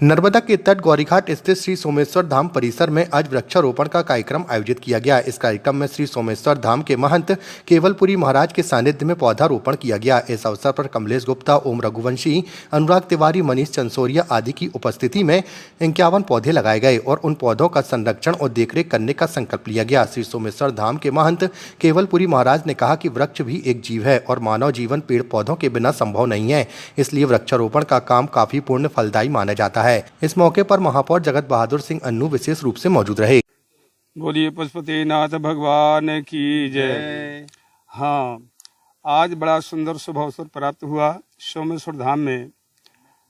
नर्मदा के तट गौरीघाट स्थित श्री सोमेश्वर धाम परिसर में आज वृक्षारोपण का कार्यक्रम आयोजित किया गया। इस कार्यक्रम में श्री सोमेश्वर धाम के महंत केवलपुरी महाराज के सानिध्य में पौधारोपण किया गया। इस अवसर पर कमलेश गुप्ता, ओम रघुवंशी, अनुराग तिवारी, मनीष चंसोरिया आदि की उपस्थिति में 51 पौधे लगाए गए और उन पौधों का संरक्षण और देखरेख करने का संकल्प लिया गया। श्री सोमेश्वर धाम के महंत केवलपुरी महाराज ने कहा कि वृक्ष भी एक जीव है और मानव जीवन पेड़ पौधों के बिना संभव नहीं है, इसलिए वृक्षारोपण का काम काफी पूर्ण फलदायी माना जाता है। इस मौके पर महापौर जगत बहादुर सिंह अन्नू विशेष रूप से मौजूद रहे। बोलिए पशुपतिनाथ भगवान की जय। हाँ, आज बड़ा सुंदर शुभ अवसर प्राप्त हुआ। सोमेश्वर धाम में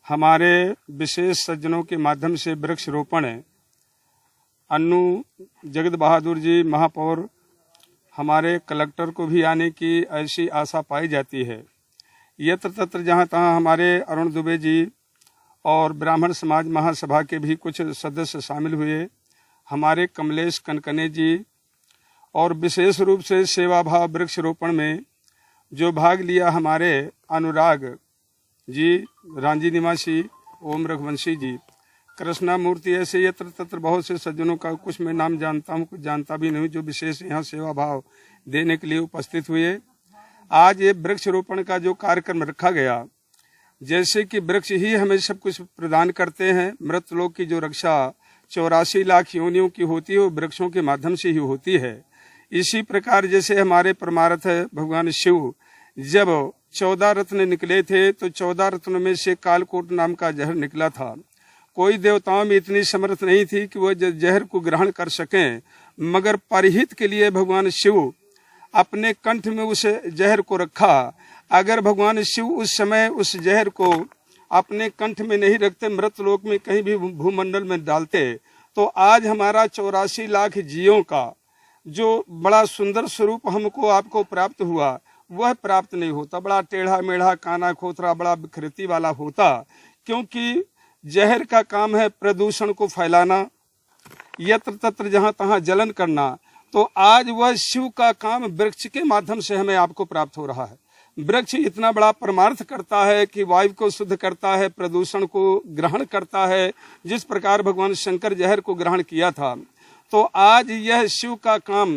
हमारे विशेष सज्जनों के माध्यम से वृक्ष रोपण अन्नू जगत बहादुर जी महापौर, हमारे कलेक्टर को भी आने की ऐसी आशा पाई जाती है। यत्र तत्र जहाँ तहाँ हमारे अरुण दुबे जी और ब्राह्मण समाज महासभा के भी कुछ सदस्य शामिल हुए, हमारे कमलेश कनकने जी, और विशेष रूप से सेवा भाव वृक्षरोपण में जो भाग लिया हमारे अनुराग जी, रांझी निवासी, ओम रघुवंशी जी, कृष्णा मूर्ति, ऐसे यत्र तत्र बहुत से सज्जनों का कुछ मैं नाम जानता हूँ, कुछ जानता भी नहीं, जो विशेष यहाँ सेवा भाव देने के लिए उपस्थित हुए। आज ये वृक्षरोपण का जो कार्यक्रम रखा गया, जैसे कि वृक्ष ही हमें सब कुछ प्रदान करते हैं, मृत लोक की जो रक्षा 84 लाख योनियों की होती है वो वृक्षों के माध्यम से ही होती है। इसी प्रकार जैसे हमारे परमार्थ भगवान शिव जब 14 रत्न निकले थे तो 14 रत्नों में से कालकोट नाम का जहर निकला था। कोई देवताओं में इतनी समर्थ नहीं थी कि वह जहर को ग्रहण कर सकें, मगर परहित के लिए भगवान शिव अपने कंठ में उस जहर को रखा। अगर भगवान शिव उस समय उस जहर को अपने कंठ में नहीं रखते, मृत लोक में कहीं भी भूमंडल में डालते, तो आज हमारा 84 लाख जीवों का जो बड़ा सुंदर स्वरूप हमको आपको प्राप्त हुआ वह प्राप्त नहीं होता। बड़ा टेढ़ा मेढ़ा, काना खोथरा, बड़ा विकृति वाला होता, क्योंकि जहर का काम है प्रदूषण को फैलाना, यत्र तत्र जहाँ तहाँ जलन करना। तो आज वह शिव का काम वृक्ष के माध्यम से हमें आपको प्राप्त हो रहा है। वृक्ष इतना बड़ा परमार्थ करता है कि वायु को शुद्ध करता है, प्रदूषण को ग्रहण करता है। जिस प्रकार भगवान शंकर जहर को ग्रहण किया था, तो आज यह शिव का काम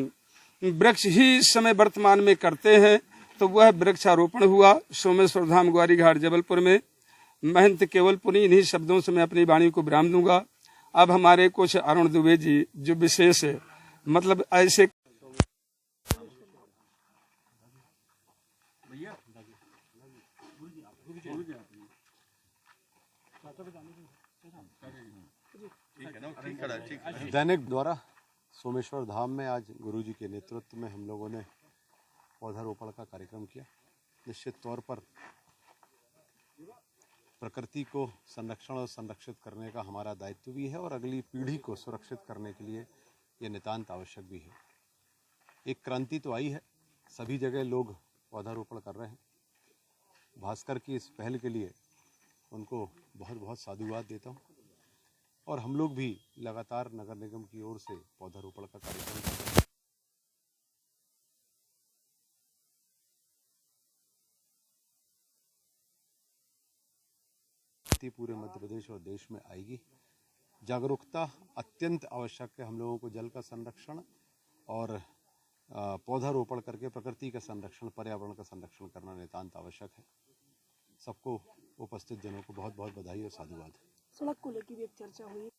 वृक्ष ही इस समय वर्तमान में करते हैं। तो वह वृक्षारोपण हुआ सोमेश्वर धाम ग्वारीघाट जबलपुर में। महंत केवलपुरी, इन्हीं शब्दों से मैं अपनी वाणी को विराम दूंगा। अब हमारे कुछ अरुण दुबे जी जो विशेष मतलब ऐसे दैनिक द्वारा सोमेश्वर धाम में आज गुरुजी के नेतृत्व में हम लोगों ने पौधारोपण का कार्यक्रम किया। निश्चित तौर पर प्रकृति को संरक्षण और संरक्षित करने का हमारा दायित्व भी है और अगली पीढ़ी को सुरक्षित करने के लिए ये नितांत आवश्यक भी है। एक क्रांति तो आई है, सभी जगह लोग पौधारोपण कर रहे हैं। भास्कर की इस पहल के लिए उनको बहुत बहुत साधुवाद देता हूँ और हम लोग भी लगातार नगर निगम की ओर से पौधारोपण का कार्यक्रम कर रहे हैं। पूरे मध्य प्रदेश और देश में आएगी। जागरूकता अत्यंत आवश्यक है। हम लोगों को जल का संरक्षण और पौधारोपण करके प्रकृति का संरक्षण, पर्यावरण का संरक्षण करना नितांत आवश्यक है। सबको उपस्थित जनों को बहुत बहुत बधाई और साधुवाद। सड़क को लेकर भी एक चर्चा हुई।